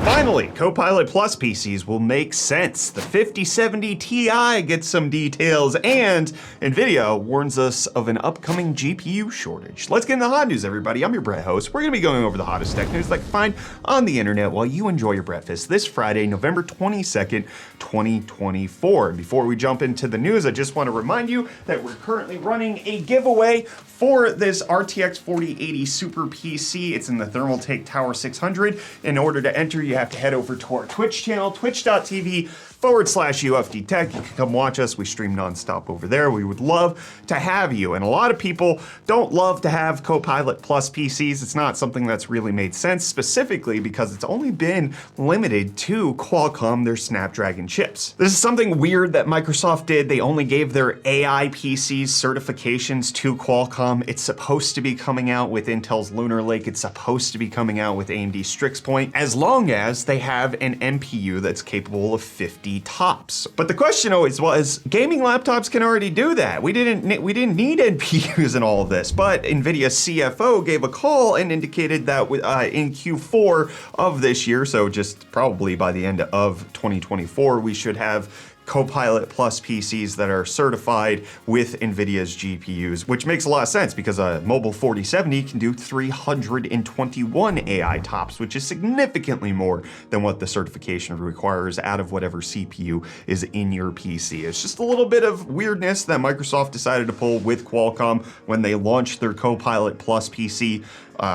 Finally, Copilot Plus PCs will make sense. The 5070 Ti gets some details, and Nvidia warns us of an upcoming GPU shortage. Let's get into the hot news, everybody. I'm your Brett host. We're going to be going over the hottest tech news that you can find on the internet while you enjoy your breakfast this Friday, November 22nd, 2024. And before we jump into the news, I just want to remind you that we're currently running a giveaway for this RTX 4080 Super PC. It's in the Thermaltake Tower 600. In order to enter, you have to head over to our Twitch channel, twitch.tv/UFD Tech. You can come watch us. We stream nonstop over there. We would love to have you. And a lot of people don't love to have Copilot Plus PCs. It's not something that's really made sense, specifically because it's only been limited to Qualcomm, their Snapdragon chips. This is something weird that Microsoft did. They only gave their AI PCs certifications to Qualcomm. It's supposed to be coming out with Intel's Lunar Lake. It's supposed to be coming out with AMD Strix Point, as long as they have an NPU that's capable of 50 tops. But the question always was, gaming laptops can already do that. We didn't need NPUs in all of this, but Nvidia's CFO gave a call and indicated that in Q4 of this year, so just probably by the end of 2024, we should have Copilot Plus PCs that are certified with Nvidia's GPUs, which makes a lot of sense because a mobile 4070 can do 321 AI tops, which is significantly more than what the certification requires out of whatever CPU is in your PC. It's just a little bit of weirdness that Microsoft decided to pull with Qualcomm when they launched their Copilot Plus PC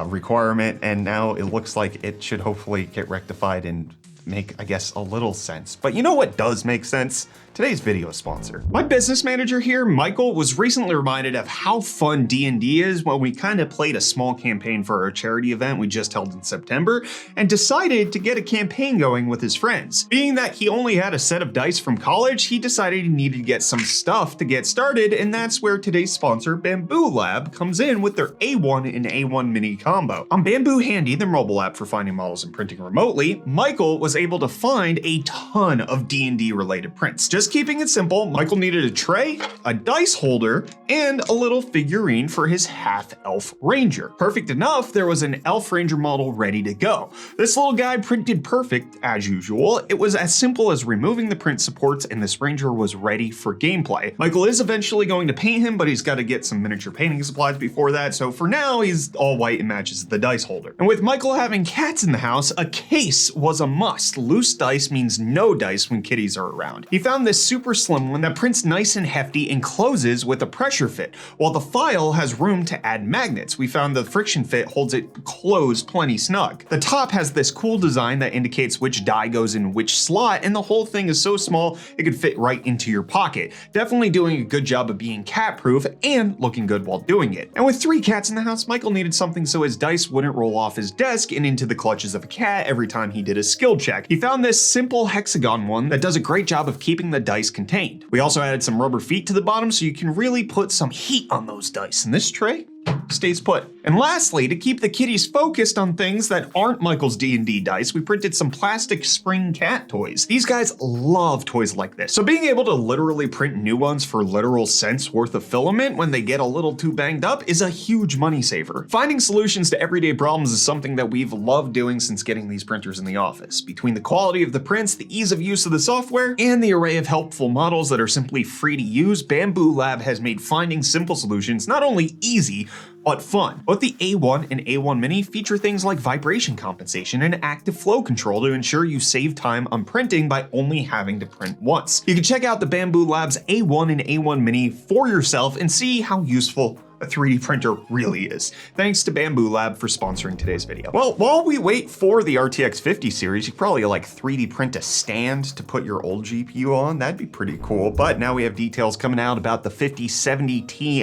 requirement, and now it looks like it should hopefully get rectified and make, I guess, a little sense. But you know what does make sense? Today's video sponsor. My business manager here, Michael, was recently reminded of how fun D&D is when we kind of played a small campaign for our charity event we just held in September and decided to get a campaign going with his friends. Being that he only had a set of dice from college, he decided he needed to get some stuff to get started, and that's where today's sponsor, Bamboo Lab, comes in with their A1 and A1 Mini combo. On Bamboo Handy, their mobile app for finding models and printing remotely, Michael was able to find a ton of D&D related prints. Just keeping it simple, Michael needed a tray, a dice holder, and a little figurine for his half-elf ranger. Perfect enough, there was an elf ranger model ready to go. This little guy printed perfect, as usual. It was as simple as removing the print supports and this ranger was ready for gameplay. Michael is eventually going to paint him, but he's got to get some miniature painting supplies before that, so for now, he's all white and matches the dice holder. And with Michael having cats in the house, a case was a must. Loose dice means no dice when kitties are around. He found this super slim one that prints nice and hefty and closes with a pressure fit, while the file has room to add magnets. We found the friction fit holds it closed plenty snug. The top has this cool design that indicates which die goes in which slot, and the whole thing is so small it could fit right into your pocket. Definitely doing a good job of being cat proof and looking good while doing it. And with 3 cats in the house, Michael needed something so his dice wouldn't roll off his desk and into the clutches of a cat every time he did a skill check. He found this simple hexagon one that does a great job of keeping the dice contained. We also added some rubber feet to the bottom so you can really put some heat on those dice. And this tray stays put. And lastly, to keep the kitties focused on things that aren't Michael's D&D dice, we printed some plastic spring cat toys. These guys love toys like this. So being able to literally print new ones for literal cents worth of filament when they get a little too banged up is a huge money saver. Finding solutions to everyday problems is something that we've loved doing since getting these printers in the office. Between the quality of the prints, the ease of use of the software, and the array of helpful models that are simply free to use, Bamboo Lab has made finding simple solutions not only easy, but fun. Both the A1 and A1 Mini feature things like vibration compensation and active flow control to ensure you save time on printing by only having to print once. You can check out the Bamboo Labs A1 and A1 Mini for yourself and see how useful a 3D printer really is. Thanks to Bamboo Lab for sponsoring today's video. Well, while we wait for the RTX 50 series, you could probably like 3D print a stand to put your old GPU on. That'd be pretty cool. But now we have details coming out about the 5070 Ti.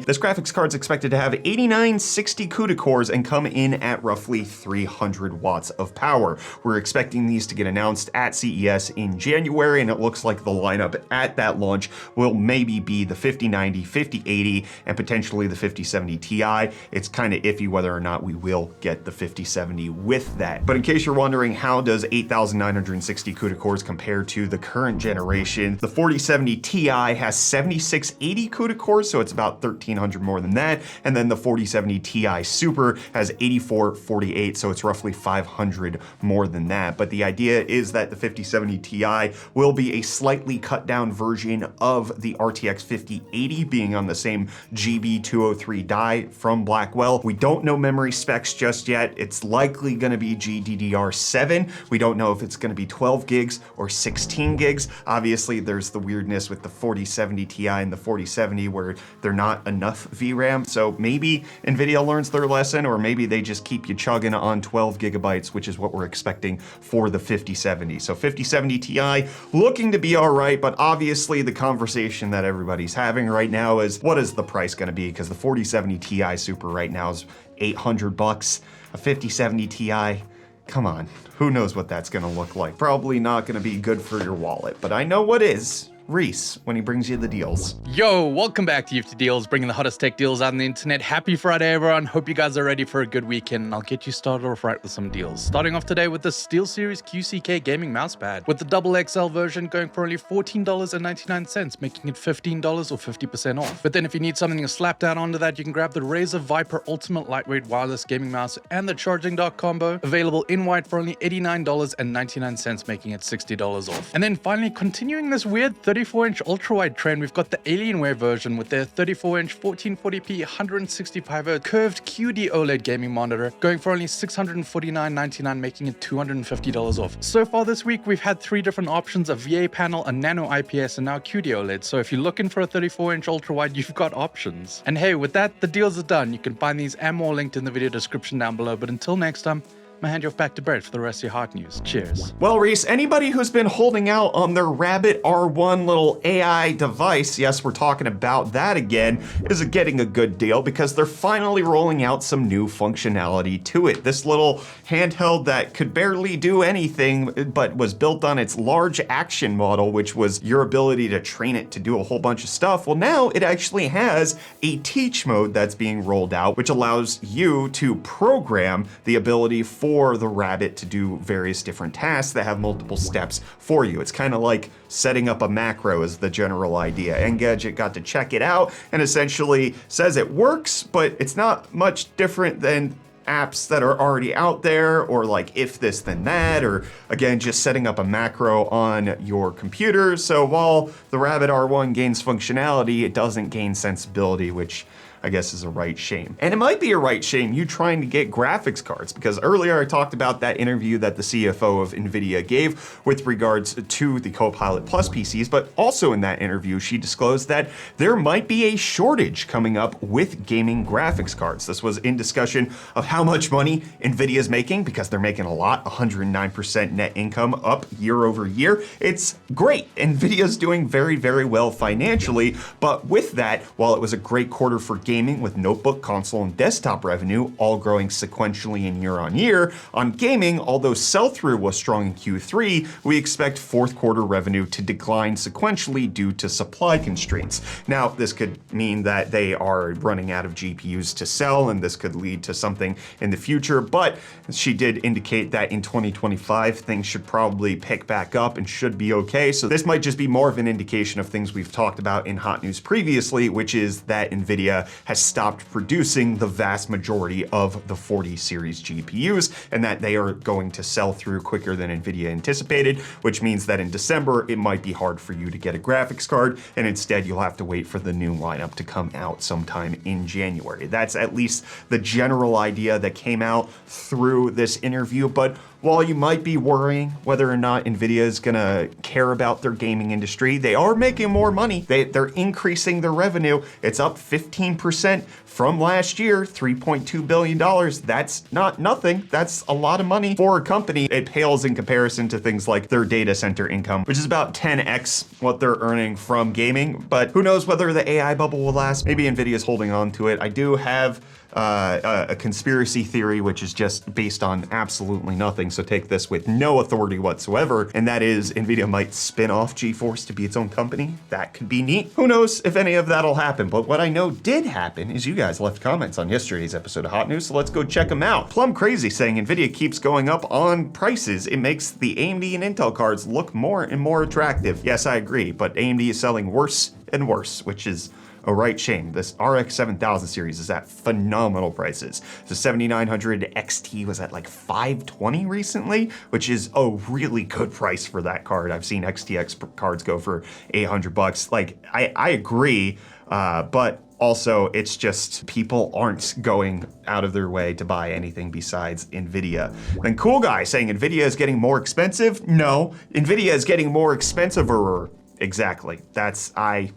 This graphics card's expected to have 8960 CUDA cores and come in at roughly 300 watts of power. We're expecting these to get announced at CES in January, and it looks like the lineup at that launch will maybe be the 5090, 5080, and potentially especially the 5070 Ti. It's kind of iffy whether or not we will get the 5070 with that. But in case you're wondering, how does 8,960 CUDA cores compare to the current generation? The 4070 Ti has 7680 CUDA cores, so it's about 1,300 more than that. And then the 4070 Ti Super has 8448, so it's roughly 500 more than that. But the idea is that the 5070 Ti will be a slightly cut down version of the RTX 5080, being on the same GB203 die from Blackwell. We don't know memory specs just yet. It's likely going to be GDDR7. We don't know if it's going to be 12 gigs or 16 gigs. Obviously, there's the weirdness with the 4070 Ti and the 4070 where they're not enough VRAM. So maybe Nvidia learns their lesson, or maybe they just keep you chugging on 12 gigabytes, which is what we're expecting for the 5070. So 5070 Ti looking to be all right, but obviously the conversation that everybody's having right now is, what is the price going to be? Because the 4070 Ti Super right now is $800. A 5070 Ti, come on, who knows what that's going to look like? Probably not going to be good for your wallet, but I know what is. Reece, when he brings you the deals. Yo, welcome back to UFD Deals, bringing the hottest tech deals out on the internet. Happy Friday, everyone. Hope you guys are ready for a good weekend, and I'll get you started off right with some deals. Starting off today with the SteelSeries QCK gaming mousepad, with the double XL version going for only $14.99, making it $15 or 50% off. But then if you need something to slap down onto that, you can grab the Razer Viper Ultimate Lightweight Wireless Gaming Mouse and the Charging Dock combo, available in white for only $89.99, making it $60 off. And then finally, continuing this weird 34-inch ultra-wide trend, we've got the Alienware version with their 34-inch 1440p 165Hz curved QD OLED gaming monitor, going for only $649.99, making it $250 off. So far this week, we've had 3 different options: a VA panel, a Nano IPS, and now QD OLED. So if you're looking for a 34-inch ultra-wide, you've got options. And hey, with that, the deals are done. You can find these and more linked in the video description down below. But until next time, I'm gonna hand you off back to Brett for the rest of your hot news. Cheers. Well, Reece, anybody who's been holding out on their Rabbit R1 little AI device, yes, we're talking about that again, is getting a good deal because they're finally rolling out some new functionality to it. This little handheld that could barely do anything, but was built on its large action model, which was your ability to train it to do a whole bunch of stuff. Well, now it actually has a teach mode that's being rolled out, which allows you to program the ability for the Rabbit to do various different tasks that have multiple steps for you. It's kind of like setting up a macro is the general idea. Engadget got to check it out and essentially says it works, but it's not much different than apps that are already out there, or like if this then that, or again just setting up a macro on your computer. So while the Rabbit R1 gains functionality, it doesn't gain sensibility, which I guess is a right shame. And it might be a right shame you trying to get graphics cards, because earlier I talked about that interview that the CFO of Nvidia gave with regards to the Copilot Plus PCs, but also in that interview she disclosed that there might be a shortage coming up with gaming graphics cards. This was in discussion of how much money Nvidia is making, because they're making a lot, 109% net income up year over year. It's great. Nvidia's doing very, very well financially, but with that, while it was a great quarter for gaming with notebook, console, and desktop revenue all growing sequentially and year on year, on gaming, although sell-through was strong in Q3, we expect fourth quarter revenue to decline sequentially due to supply constraints. Now, this could mean that they are running out of GPUs to sell, and this could lead to something in the future, but she did indicate that in 2025, things should probably pick back up and should be okay. So this might just be more of an indication of things we've talked about in Hot News previously, which is that Nvidia has stopped producing the vast majority of the 40 series GPUs, and that they are going to sell through quicker than Nvidia anticipated, which means that in December, it might be hard for you to get a graphics card, and instead you'll have to wait for the new lineup to come out sometime in January. That's at least the general idea that came out through this interview, but while you might be worrying whether or not Nvidia is gonna care about their gaming industry, they are making more money. They're increasing their revenue. It's up 15% from last year, $3.2 billion. That's not nothing. That's a lot of money for a company. It pales in comparison to things like their data center income, which is about 10x what they're earning from gaming. But who knows whether the AI bubble will last? Maybe Nvidia's holding on to it. I do have a conspiracy theory, which is just based on absolutely nothing. So take this with no authority whatsoever. And that is Nvidia might spin off GeForce to be its own company. That could be neat. Who knows if any of that'll happen. But what I know did happen is you guys left comments on yesterday's episode of Hot News. So let's go check them out. Plum Crazy saying Nvidia keeps going up on prices. It makes the AMD and Intel cards look more and more attractive. Yes, I agree. But AMD is selling worse and worse, which is a right shame. This RX 7000 series is at phenomenal prices. The 7900 XT was at like $520 recently, which is a really good price for that card. I've seen XTX cards go for $800. Like, I agree, but also, it's just people aren't going out of their way to buy anything besides Nvidia. Then Cool Guy saying Nvidia is getting more expensive. No, Nvidia is getting more expensive-er. Exactly. I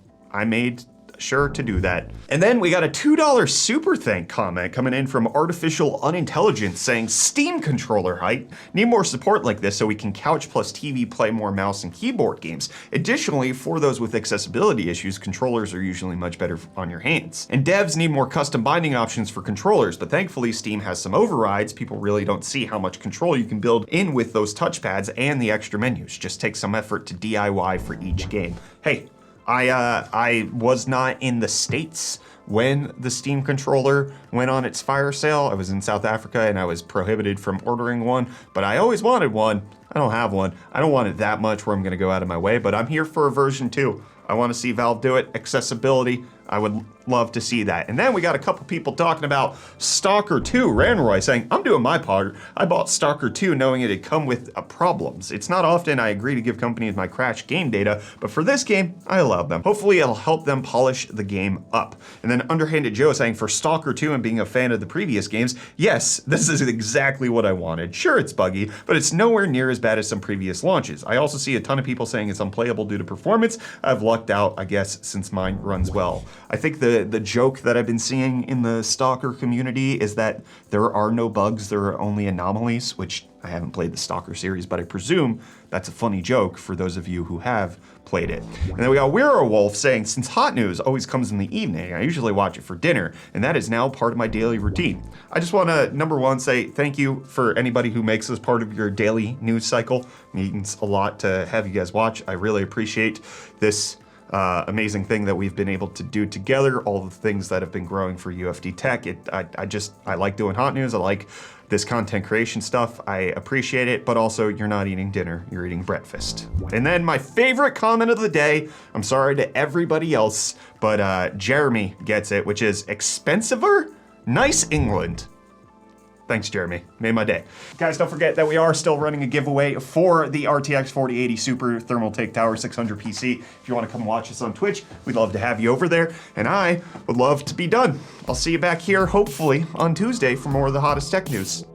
made sure to do that. And then we got a $2 super thank comment coming in from Artificial Unintelligence saying Steam controller height. Need more support like this so we can couch plus TV play more mouse and keyboard games. Additionally, for those with accessibility issues, controllers are usually much better on your hands. And devs need more custom binding options for controllers, but thankfully Steam has some overrides. People really don't see how much control you can build in with those touchpads and the extra menus. Just take some effort to DIY for each game. Hey, I was not in the States when the Steam controller went on its fire sale. I was in South Africa and I was prohibited from ordering one, but I always wanted one. I don't have one. I don't want it that much where I'm gonna go out of my way, but I'm here for a version 2. I wanna see Valve do it. Accessibility, I would love to see that. And then we got a couple people talking about Stalker 2. Ranroy saying, I'm doing my part. I bought Stalker 2 knowing it'd come with problems. It's not often I agree to give companies my crashed game data, but for this game, I allowed them. Hopefully it'll help them polish the game up. And then Underhanded Joe saying, for Stalker 2 and being a fan of the previous games, yes, this is exactly what I wanted. Sure, it's buggy, but it's nowhere near as bad as some previous launches. I also see a ton of people saying it's unplayable due to performance. I've lucked out, I guess, since mine runs well. I think the joke that I've been seeing in the Stalker community is that there are no bugs, there are only anomalies, which I haven't played the Stalker series, but I presume that's a funny joke for those of you who have played it. And then we got Werewolf saying, since Hot News always comes in the evening, I usually watch it for dinner, and that is now part of my daily routine. I just want to, number one, say thank you for anybody who makes this part of your daily news cycle. It means a lot to have you guys watch. I really appreciate this amazing thing that we've been able to do together, all the things that have been growing for UFD Tech. I like doing Hot News. I like this content creation stuff. I appreciate it, but also you're not eating dinner, you're eating breakfast. And then my favorite comment of the day, I'm sorry to everybody else, but Jeremy gets it, which is expensiver? Nice England. Thanks, Jeremy. Made my day. Guys, don't forget that we are still running a giveaway for the RTX 4080 Super Thermal Take Tower 600 PC. If you want to come watch us on Twitch, we'd love to have you over there, and I would love to be done. I'll see you back here, hopefully, on Tuesday for more of the hottest tech news.